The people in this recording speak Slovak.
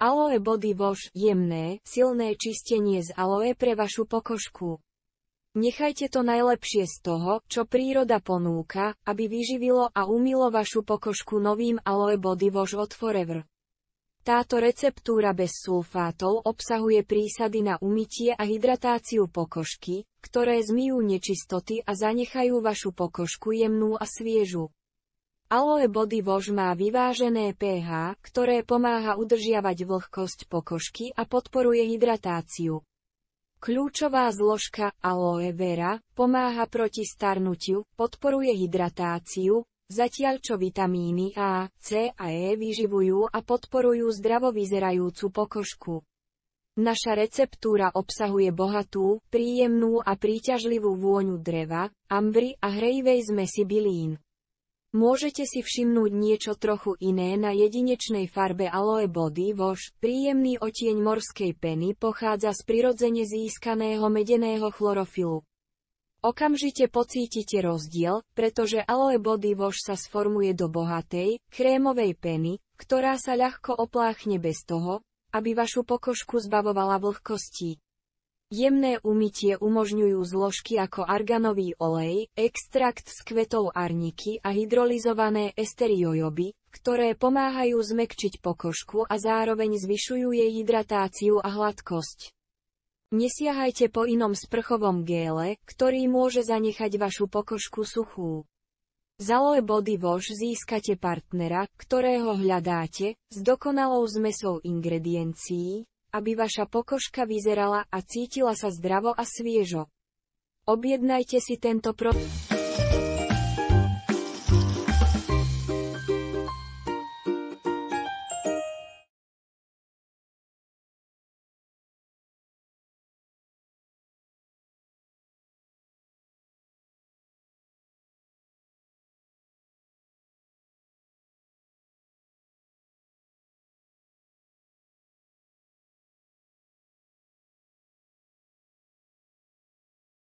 Aloe Body Wash – jemné, silné čistenie z aloe pre vašu pokožku. Nechajte to najlepšie z toho, čo príroda ponúka, aby vyživilo a umylo vašu pokožku novým Aloe Body Wash od Forever. Táto receptúra bez sulfátov obsahuje prísady na umytie a hydratáciu pokožky, ktoré zmyjú nečistoty a zanechajú vašu pokožku jemnú a sviežu. Aloe Body Wash má vyvážené pH, ktoré pomáha udržiavať vlhkosť pokožky a podporuje hydratáciu. Kľúčová zložka aloe vera pomáha proti starnutiu, podporuje hydratáciu, zatiaľ čo vitamíny A, C a E vyživujú a podporujú zdravo vyzerajúcu pokožku. Naša receptúra obsahuje bohatú, príjemnú a príťažlivú vôňu dreva, ambry a hrejivej zmesi bylín. Môžete si všimnúť niečo trochu iné na jedinečnej farbe Aloe Body Wash. Príjemný odtieň morskej peny pochádza z prirodzene získaného medeného chlorofilu. Okamžite pocítite rozdiel, pretože Aloe Body Wash sa sformuje do bohatej, krémovej peny, ktorá sa ľahko opláchne bez toho, aby vašu pokožku zbavovala vlhkosti. Jemné umytie umožňujú zložky ako arganový olej, extrakt z kvetov arniky a hydrolyzované esteriojoby, ktoré pomáhajú zmäkčiť pokožku a zároveň zvyšujú jej hydratáciu a hladkosť. Nesiahajte po inom sprchovom géle, ktorý môže zanechať vašu pokožku suchú. Z Aloe Body Wash získate partnera, ktorého hľadáte, s dokonalou zmesou ingrediencií, aby vaša pokožka vyzerala a cítila sa zdravo a sviežo. Objednajte si tento produkt.